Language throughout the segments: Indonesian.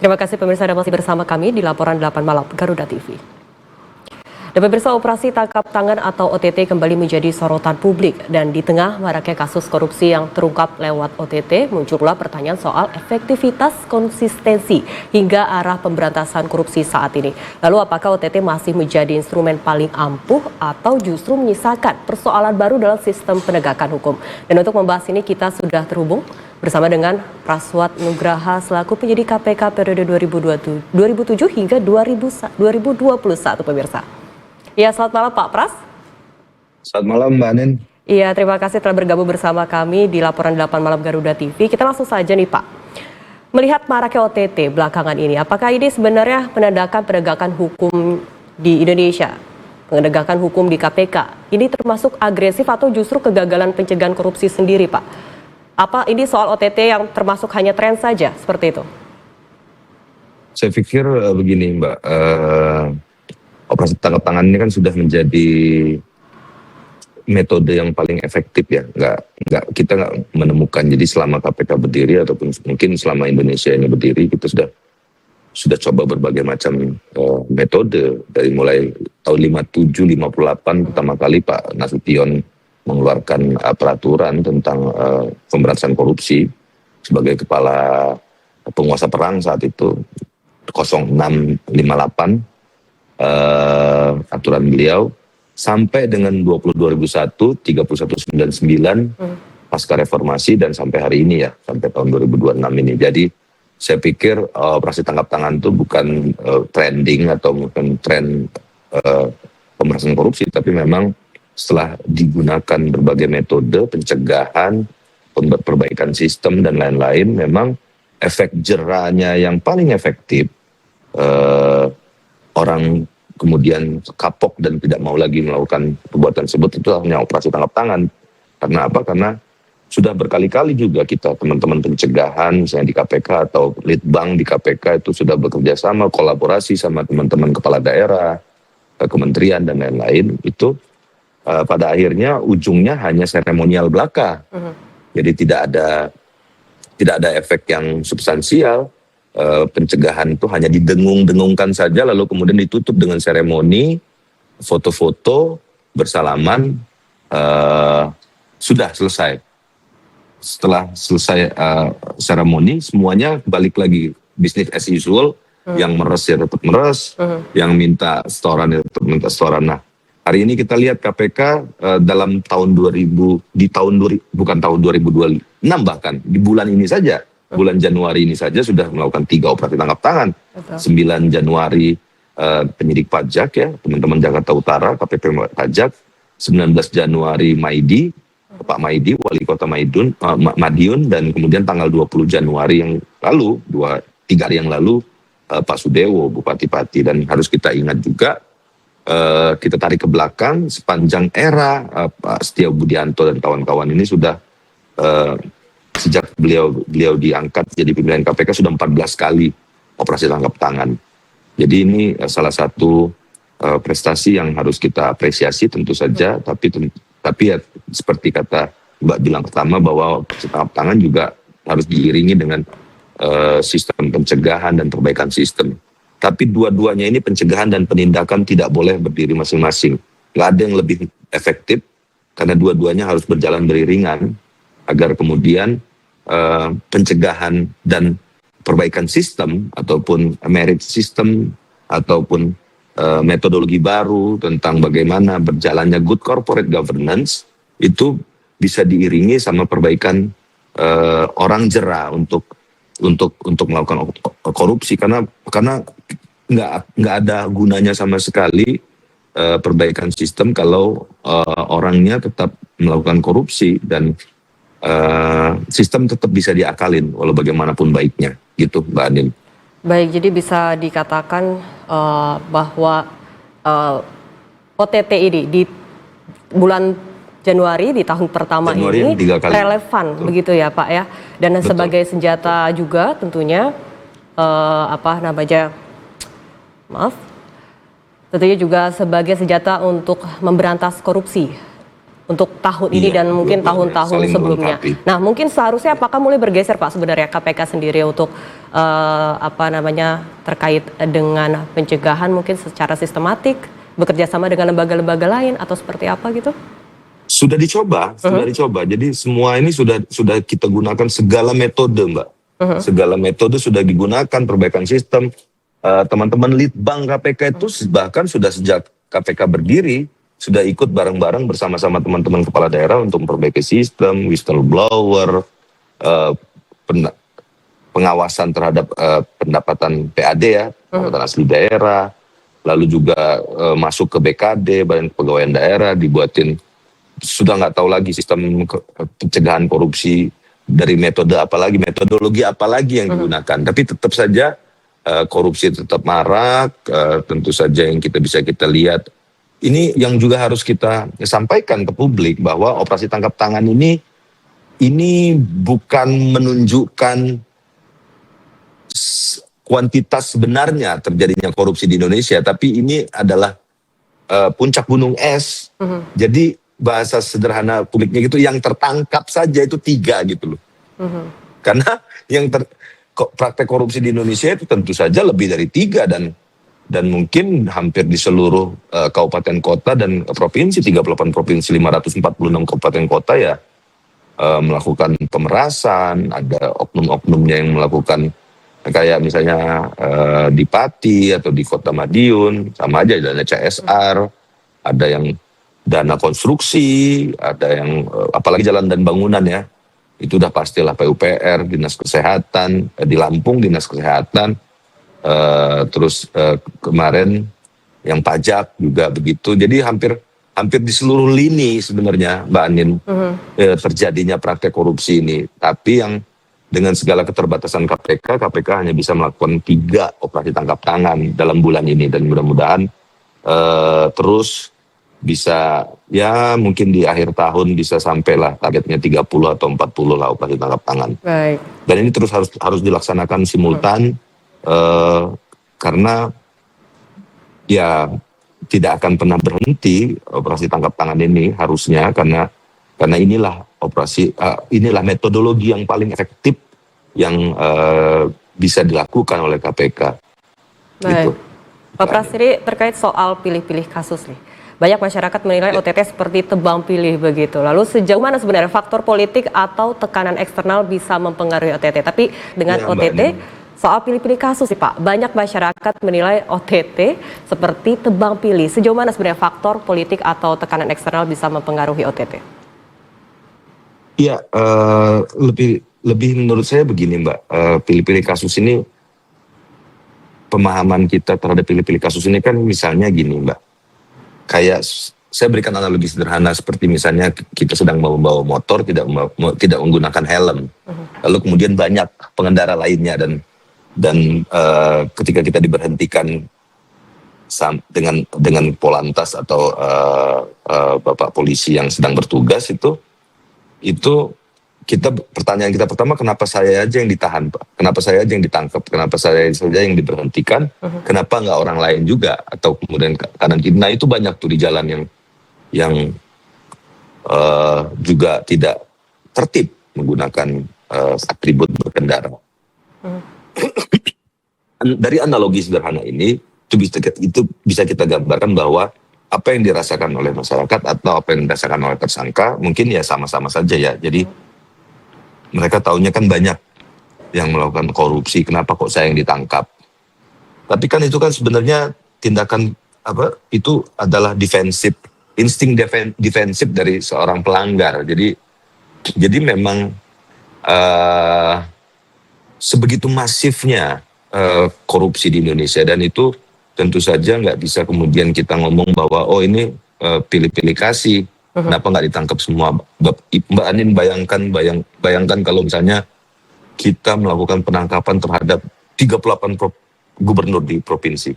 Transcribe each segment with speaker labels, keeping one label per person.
Speaker 1: Terima kasih pemirsa Anda masih bersama kami di Laporan 8 Malam Garuda TV. Dan pemirsa, operasi tangkap tangan atau OTT kembali menjadi sorotan publik. Dan di tengah maraknya kasus korupsi yang terungkap lewat OTT, muncullah pertanyaan soal efektivitas, konsistensi, hingga arah pemberantasan korupsi saat ini. Lalu apakah OTT masih menjadi instrumen paling ampuh atau justru menyisakan persoalan baru dalam sistem penegakan hukum? Dan untuk membahas ini kita sudah terhubung bersama dengan Praswat Nugraha selaku penyidik KPK periode 2007 hingga 2021 pemirsa. Ya, selamat malam Pak Pras.
Speaker 2: Selamat malam Mbak Anin.
Speaker 1: Iya, terima kasih telah bergabung bersama kami di Laporan 8 Malam Garuda TV. Kita langsung saja nih Pak. Melihat maraknya OTT belakangan ini, apakah ini sebenarnya menandakan penegakan hukum di Indonesia? Penegakan hukum di KPK, ini termasuk agresif atau justru kegagalan pencegahan korupsi sendiri Pak? Apa ini soal OTT yang termasuk hanya tren saja seperti itu?
Speaker 2: Saya pikir begini Mbak, operasi tangkap tangan ini kan sudah menjadi metode yang paling efektif ya. Kita nggak menemukan. Jadi selama KPK berdiri ataupun mungkin selama Indonesia ini berdiri, kita sudah coba berbagai macam metode. Dari mulai tahun 57, 58 pertama kali Pak Nasution mengeluarkan peraturan tentang pemberantasan korupsi sebagai kepala penguasa perang saat itu 0658. Aturan beliau sampai dengan 2001 3199 pasca reformasi dan sampai hari ini ya, sampai tahun 2026 ini. Jadi saya pikir operasi tangkap tangan itu bukan trending atau bukan tren pemberantasan korupsi, tapi memang setelah digunakan berbagai metode pencegahan, perbaikan sistem dan lain-lain, memang efek jerahnya yang paling efektif. Orang kemudian kapok dan tidak mau lagi melakukan perbuatan tersebut, itu hanya operasi tangkap tangan. Karena apa? Karena sudah berkali-kali juga kita teman-teman pencegahan misalnya di KPK atau Litbang di KPK itu sudah bekerja sama, kolaborasi sama teman-teman kepala daerah, kementerian dan lain-lain. Itu pada akhirnya ujungnya hanya seremonial belaka. Jadi tidak ada efek yang substansial. Pencegahan itu hanya didengung-dengungkan saja, lalu kemudian ditutup dengan seremoni, foto-foto, bersalaman, sudah selesai. Setelah selesai seremoni, semuanya balik lagi business as usual. Yang meres ya tetap meres, yang minta setoran ya tetap minta setoran. Nah, hari ini kita lihat KPK dalam tahun 2026 bahkan di bulan ini saja. Bulan Januari ini saja sudah melakukan 3 operasi tangkap tangan. Betul. 9 Januari penyidik pajak ya, teman-teman Jakarta Utara, KPP Pajak. 19 Januari Maidi, Pak Maidi, Wali Kota Madiun, dan kemudian tanggal 20 Januari yang lalu, 3 hari yang lalu, Pak Sudewo, Bupati Pati. Dan harus kita ingat juga, kita tarik ke belakang, sepanjang era Pak Setio Budianto dan kawan-kawan ini sudah sejak beliau diangkat jadi pimpinan KPK sudah 14 kali operasi tangkap tangan. Jadi ini salah satu prestasi yang harus kita apresiasi tentu saja, tapi ya seperti kata Mbak bilang pertama bahwa operasi tangkap tangan juga harus diiringi dengan sistem pencegahan dan perbaikan sistem. Tapi dua-duanya ini pencegahan dan penindakan tidak boleh berdiri masing-masing. Nggak ada yang lebih efektif karena dua-duanya harus berjalan beriringan agar kemudian pencegahan dan perbaikan sistem ataupun merit system ataupun metodologi baru tentang bagaimana berjalannya good corporate governance itu bisa diiringi sama perbaikan orang jera untuk melakukan korupsi karena nggak ada gunanya sama sekali perbaikan sistem kalau orangnya tetap melakukan korupsi dan sistem tetap bisa diakalin walau bagaimanapun baiknya, gitu Mbak Anin.
Speaker 1: Baik, jadi bisa dikatakan bahwa OTT ini di bulan Januari di tahun pertama ini relevan. Betul. Begitu ya Pak ya, dan betul. Sebagai senjata juga tentunya tentunya juga sebagai senjata untuk memberantas korupsi. untuk tahun ini
Speaker 2: Iya,
Speaker 1: dan mungkin
Speaker 2: dua-duanya
Speaker 1: tahun-tahun
Speaker 2: saling
Speaker 1: sebelumnya.
Speaker 2: melengkapi.
Speaker 1: Nah, mungkin seharusnya apakah mulai bergeser Pak sebenarnya KPK sendiri untuk apa namanya terkait dengan pencegahan mungkin secara sistematik bekerja sama dengan lembaga-lembaga lain atau seperti apa gitu?
Speaker 2: Sudah dicoba, sudah dicoba. Jadi semua ini sudah kita gunakan segala metode, Mbak. Segala metode sudah digunakan, perbaikan sistem. Teman-teman Litbang KPK itu bahkan sudah sejak KPK berdiri sudah ikut bareng-bareng bersama-sama teman-teman kepala daerah untuk memperbaiki sistem, whistleblower, eh, pen- pengawasan terhadap pendapatan PAD ya, pendapatan asli daerah, lalu juga masuk ke BKD, Badan Kepegawaian Daerah, dibuatin sudah nggak tahu lagi sistem pencegahan korupsi dari metode apalagi, metodologi apalagi yang digunakan. Tapi tetap saja korupsi tetap marak, tentu saja yang bisa kita lihat. Ini yang juga harus kita sampaikan ke publik bahwa operasi tangkap tangan ini bukan menunjukkan kuantitas sebenarnya terjadinya korupsi di Indonesia, tapi ini adalah puncak gunung es. Jadi bahasa sederhana publiknya gitu, yang tertangkap saja itu 3 gitu loh. Karena yang praktek korupsi di Indonesia itu tentu saja lebih dari 3 dan mungkin hampir di seluruh kabupaten kota dan provinsi, 38 provinsi, 546 kabupaten kota ya melakukan pemerasan, ada oknum-oknumnya yang melakukan kayak misalnya di Pati atau di Kota Madiun, sama aja dana CSR, ada yang dana konstruksi, ada yang apalagi jalan dan bangunan ya, itu udah pastilah PUPR, Dinas Kesehatan, di Lampung Dinas Kesehatan, terus kemarin yang pajak juga begitu. Jadi hampir di seluruh lini sebenarnya Mbak Anin terjadinya praktek korupsi ini. Tapi yang dengan segala keterbatasan KPK hanya bisa melakukan 3 operasi tangkap tangan dalam bulan ini, dan mudah-mudahan terus bisa ya mungkin di akhir tahun bisa sampailah targetnya 30 atau 40 lah operasi tangkap tangan.
Speaker 1: Baik.
Speaker 2: Dan ini terus harus dilaksanakan simultan karena ya tidak akan pernah berhenti operasi tangkap tangan ini harusnya, karena inilah inilah metodologi yang paling efektif yang bisa dilakukan oleh KPK.
Speaker 1: Baik.
Speaker 2: Gitu.
Speaker 1: Pak Prastidi, terkait soal pilih-pilih kasus nih. Banyak masyarakat menilai OTT seperti tebang pilih begitu. Lalu sejauh mana sebenarnya faktor politik atau tekanan eksternal bisa mempengaruhi OTT? Tapi dengan
Speaker 2: Ya,
Speaker 1: OTT, soal pilih-pilih kasus sih Pak, banyak masyarakat menilai OTT seperti tebang pilih. Sejauh mana sebenarnya faktor politik atau tekanan eksternal bisa mempengaruhi OTT?
Speaker 2: Iya, lebih menurut saya begini Mbak, pilih-pilih kasus ini, pemahaman kita terhadap pilih-pilih kasus ini kan misalnya gini Mbak, kayak saya berikan analogi sederhana seperti misalnya kita sedang membawa motor tidak menggunakan helm, lalu kemudian banyak pengendara lainnya dan ketika kita diberhentikan dengan polantas atau bapak polisi yang sedang bertugas itu pertanyaan kita pertama, kenapa saya aja yang ditahan Pak? Kenapa saya aja yang ditangkap? Kenapa saya saja yang diberhentikan? Kenapa nggak orang lain juga? Atau kemudian kanan kiri? Nah itu banyak tuh di jalan yang juga tidak tertib menggunakan atribut berkendara. Dari analogi sederhana ini itu bisa kita gambarkan bahwa apa yang dirasakan oleh masyarakat atau apa yang dirasakan oleh tersangka mungkin ya sama-sama saja ya. Jadi mereka taunya kan banyak yang melakukan korupsi, kenapa kok saya yang ditangkap? Tapi kan itu kan sebenarnya tindakan itu adalah defensif, insting defensif dari seorang pelanggar. Jadi memang sebegitu masifnya korupsi di Indonesia, dan itu tentu saja nggak bisa kemudian kita ngomong bahwa oh ini pilih-pilih kasih. Kenapa nggak ditangkap semua? Mbak Anin bayangkan kalau misalnya kita melakukan penangkapan terhadap 38 gubernur di provinsi.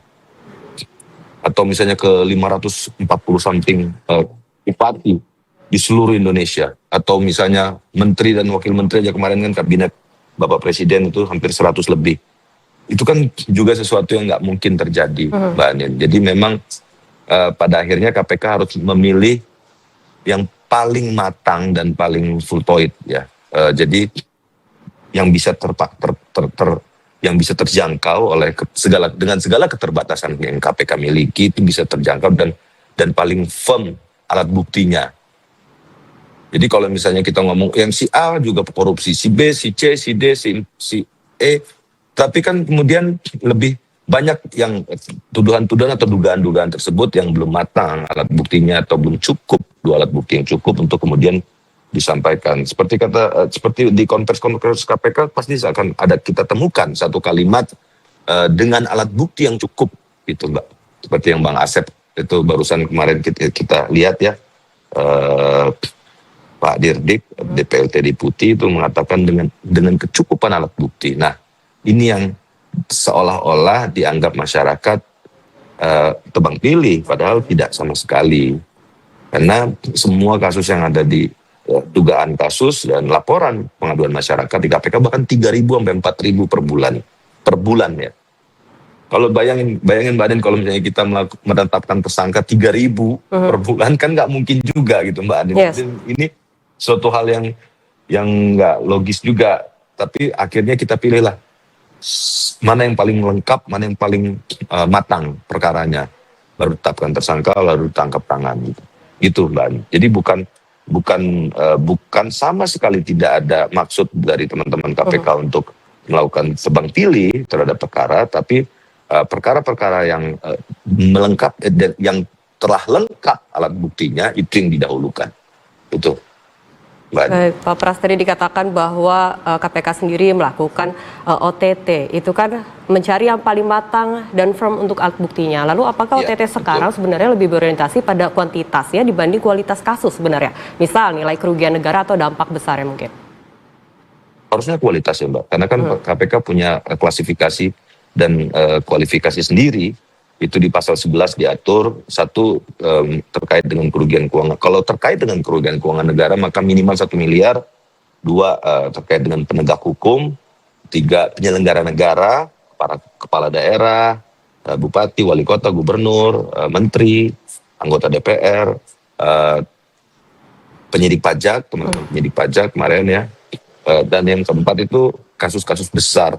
Speaker 2: Atau misalnya ke 540 something bupati di seluruh Indonesia. Atau misalnya menteri dan wakil menteri aja kemarin kan kabinet Bapak Presiden itu hampir 100 lebih. Itu kan juga sesuatu yang nggak mungkin terjadi, Mbak Anin. Jadi memang pada akhirnya KPK harus memilih yang paling matang dan paling full point ya. Jadi yang bisa yang bisa terjangkau oleh dengan segala keterbatasan yang KPK miliki itu bisa terjangkau dan paling firm alat buktinya. Jadi kalau misalnya kita ngomong yang si A juga korupsi, si B, si C, si D, si E, tapi kan kemudian lebih banyak yang tuduhan-tuduhan atau dugaan-dugaan tersebut yang belum matang alat buktinya atau belum cukup, dua alat bukti yang cukup untuk kemudian disampaikan. Seperti di konferensi KPK pasti akan ada kita temukan satu kalimat dengan alat bukti yang cukup gitu Mbak. Seperti yang Bang Asep itu barusan kemarin kita lihat ya, Pak Dirdik DPLT Deputi itu mengatakan dengan kecukupan alat bukti. Nah, ini yang seolah-olah dianggap masyarakat tebang pilih, padahal tidak sama sekali. Karena semua kasus yang ada di dugaan kasus dan laporan pengaduan masyarakat di KPK bahkan 3.000 sampai 4.000 per bulan ya. Kalau bayangin Mbak Adin kalau misalnya kita menetapkan tersangka 3.000 per bulan kan nggak mungkin juga gitu Mbak Adin.
Speaker 1: Yes.
Speaker 2: Ini suatu hal yang nggak logis juga. Tapi akhirnya kita pilihlah mana yang paling lengkap, mana yang paling matang perkaranya, baru tetapkan tersangka lalu tangkap tangan gitu Mbak Adin. Jadi bukan sama sekali tidak ada maksud dari teman-teman KPK untuk melakukan tebang pilih terhadap perkara, tapi perkara-perkara yang melengkap yang telah lengkap alat buktinya itu yang didahulukan. Betul.
Speaker 1: Baik, Pak Pras, tadi dikatakan bahwa KPK sendiri melakukan OTT, itu kan mencari yang paling matang dan firm untuk alat buktinya. Lalu apakah OTT sekarang sebenarnya lebih berorientasi pada kuantitas ya dibanding kualitas kasus sebenarnya? Misal nilai kerugian negara atau dampak besarnya mungkin?
Speaker 2: Harusnya kualitas ya Mbak, karena kan KPK punya klasifikasi dan kualifikasi sendiri. Itu di pasal 11 diatur, satu terkait dengan kerugian keuangan. Kalau terkait dengan kerugian keuangan negara maka minimal 1 miliar, 2 terkait dengan penegak hukum, 3 penyelenggara negara, para kepala daerah, bupati, wali kota, gubernur, menteri, anggota DPR, penyidik pajak, teman-teman penyidik pajak kemarin ya, dan yang keempat itu kasus-kasus besar.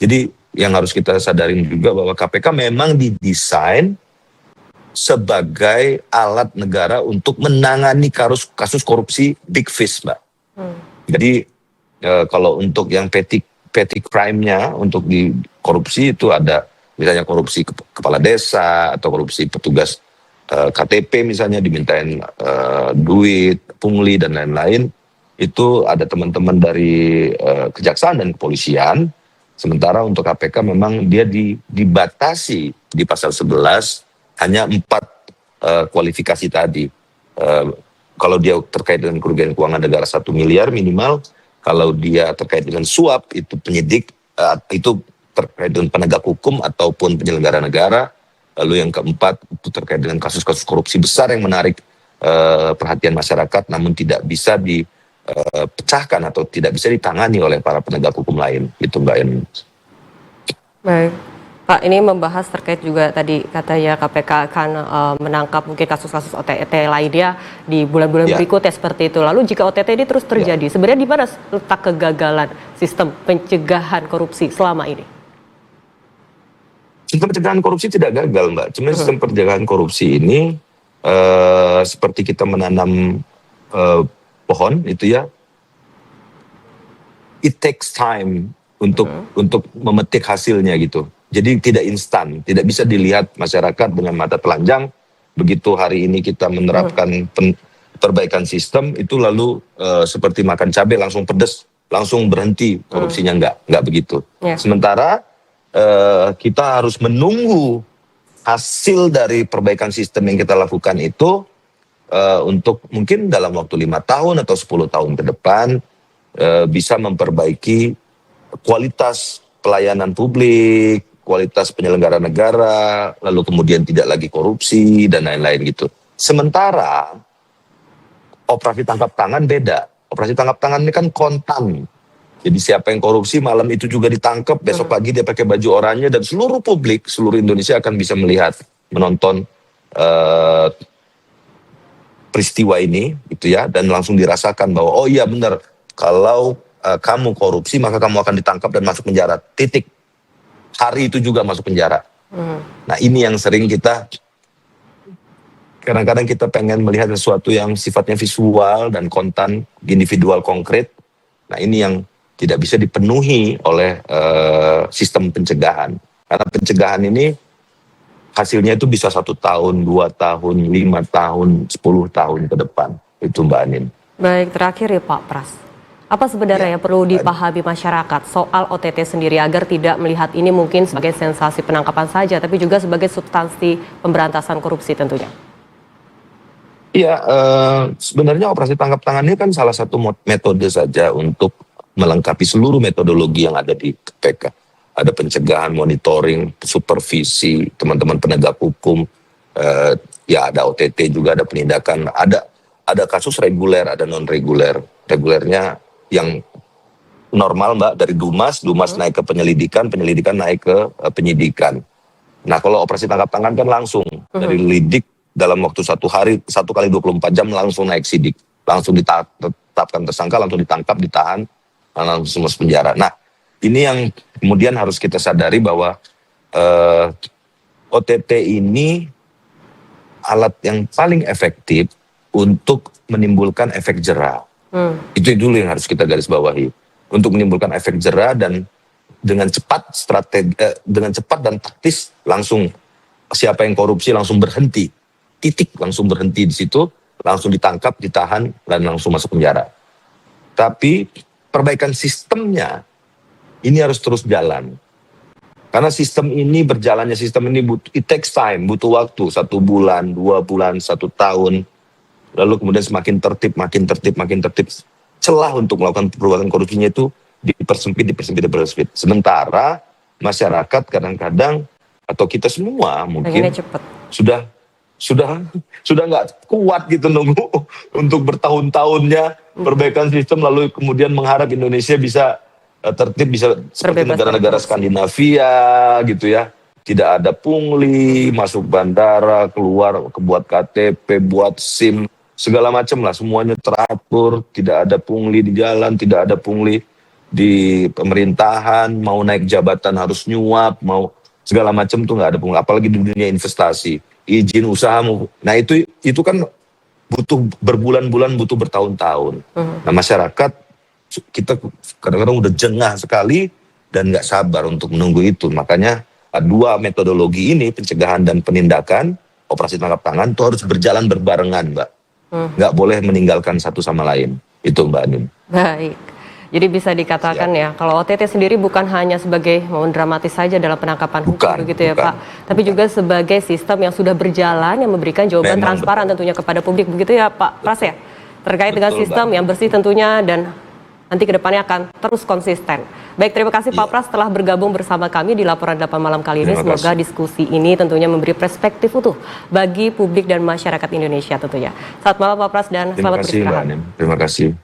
Speaker 2: Jadi yang harus kita sadarin juga bahwa KPK memang didesain sebagai alat negara untuk menangani kasus korupsi big fish, Mbak. Jadi kalau untuk yang petty crime-nya untuk di korupsi itu ada misalnya korupsi kepala desa atau korupsi petugas KTP misalnya dimintain duit, pungli dan lain-lain. Itu ada teman-teman dari kejaksaan dan kepolisian. Sementara untuk KPK memang dia dibatasi di pasal 11 hanya 4 kualifikasi tadi. Kalau dia terkait dengan kerugian keuangan negara 1 miliar minimal, kalau dia terkait dengan suap itu penyidik, itu terkait dengan penegak hukum ataupun penyelenggara negara. Lalu yang keempat itu terkait dengan kasus-kasus korupsi besar yang menarik perhatian masyarakat namun tidak bisa pecahkan atau tidak bisa ditangani oleh para penegak hukum lain, itu Mbak En.
Speaker 1: Baik, Pak, ini membahas terkait juga tadi katanya KPK akan menangkap mungkin kasus-kasus OTT lainnya di bulan-bulan berikutnya seperti itu. Lalu jika OTT ini terus terjadi, sebenarnya di mana letak kegagalan sistem pencegahan korupsi selama ini?
Speaker 2: Sistem pencegahan korupsi tidak gagal Mbak, cuma sistem pencegahan korupsi ini seperti kita menanam pohon itu ya, it takes time untuk memetik hasilnya gitu. Jadi tidak instan, tidak bisa dilihat masyarakat dengan mata telanjang. Begitu hari ini kita menerapkan perbaikan sistem itu lalu seperti makan cabai langsung pedes, langsung berhenti korupsinya, enggak begitu. Sementara kita harus menunggu hasil dari perbaikan sistem yang kita lakukan itu untuk mungkin dalam waktu 5 tahun atau 10 tahun ke depan bisa memperbaiki kualitas pelayanan publik, kualitas penyelenggara negara, lalu kemudian tidak lagi korupsi dan lain-lain gitu. Sementara operasi tangkap tangan beda. Operasi tangkap tangan ini kan kontan. Jadi siapa yang korupsi malam itu juga ditangkap, besok pagi dia pakai baju oranye dan seluruh publik, seluruh Indonesia akan bisa melihat, menonton peristiwa ini gitu ya, dan langsung dirasakan bahwa oh iya benar, kalau kamu korupsi maka kamu akan ditangkap dan masuk penjara, titik. Hari itu juga masuk penjara. Nah ini yang sering kita, kadang-kadang kita pengen melihat sesuatu yang sifatnya visual dan konten individual konkret. Nah ini yang tidak bisa dipenuhi oleh sistem pencegahan. Karena pencegahan ini hasilnya itu bisa 1 tahun, 2 tahun, 5 tahun, 10 tahun ke depan. Itu Mbak Anin.
Speaker 1: Baik, terakhir ya Pak Pras. Apa sebenarnya yang perlu dipahami masyarakat soal OTT sendiri agar tidak melihat ini mungkin sebagai sensasi penangkapan saja, tapi juga sebagai substansi pemberantasan korupsi tentunya?
Speaker 2: Iya, sebenarnya operasi tangkap tangan ini kan salah satu metode saja untuk melengkapi seluruh metodologi yang ada di KPK. Ada pencegahan, monitoring, supervisi, teman-teman penegak hukum, ya ada OTT juga, ada penindakan, ada kasus reguler, ada non reguler. Regulernya yang normal Mbak dari Dumas naik ke penyelidikan naik ke penyidikan. Nah kalau operasi tangkap tangan kan langsung dari lidik dalam waktu 1 hari, 1 kali 24 jam langsung naik sidik, langsung ditetapkan tersangka, langsung ditangkap, ditahan, langsung masuk penjara. Nah ini yang kemudian harus kita sadari bahwa OTT ini alat yang paling efektif untuk menimbulkan efek jera. Itu dulu yang harus kita garis bawahi. Untuk menimbulkan efek jera dan dengan cepat dengan cepat dan taktis langsung siapa yang korupsi langsung berhenti. Titik langsung berhenti di situ, langsung ditangkap, ditahan dan langsung masuk penjara. Tapi perbaikan sistemnya ini harus terus jalan. Karena sistem ini it takes time, butuh waktu 1 bulan, 2 bulan, 1 tahun. Lalu kemudian makin tertib. Celah untuk melakukan perbuatan korupsinya itu dipersempit. Sementara masyarakat kadang-kadang atau kita semua mungkin sudah nggak kuat gitu nunggu untuk bertahun-tahunnya perbaikan sistem, lalu kemudian mengharap Indonesia bisa tertib, bisa seperti negara-negara Skandinavia gitu ya. Tidak ada pungli, masuk bandara, keluar, buat KTP, buat SIM, segala macam lah, semuanya teratur, tidak ada pungli di jalan, tidak ada pungli di pemerintahan, mau naik jabatan harus nyuap, mau segala macam tuh nggak ada pungli, apalagi di dunia investasi, izin usaha. Nah itu kan butuh berbulan-bulan, butuh bertahun-tahun. Nah masyarakat kita kadang-kadang udah jengah sekali dan nggak sabar untuk menunggu itu. Makanya 2 metodologi ini, pencegahan dan penindakan, operasi tangkap tangan itu harus berjalan berbarengan Mbak. Nggak boleh meninggalkan satu sama lain. Itu Mbak Anin. Baik.
Speaker 1: Jadi bisa dikatakan ya, kalau OTT sendiri bukan hanya sebagai momen dramatis saja dalam penangkapan hukum begitu ya Pak, tapi juga sebagai sistem yang sudah berjalan yang memberikan jawaban transparan tentunya kepada publik begitu ya Pak Pras ya, terkait dengan sistem yang bersih tentunya dan nanti ke depannya akan terus konsisten. Baik, terima kasih Pak Pras telah bergabung bersama kami di Laporan 8 Malam kali ini. Semoga diskusi ini tentunya memberi perspektif utuh bagi publik dan masyarakat Indonesia tentunya. Selamat malam Pak Pras dan selamat beristirahat.
Speaker 2: Terima kasih.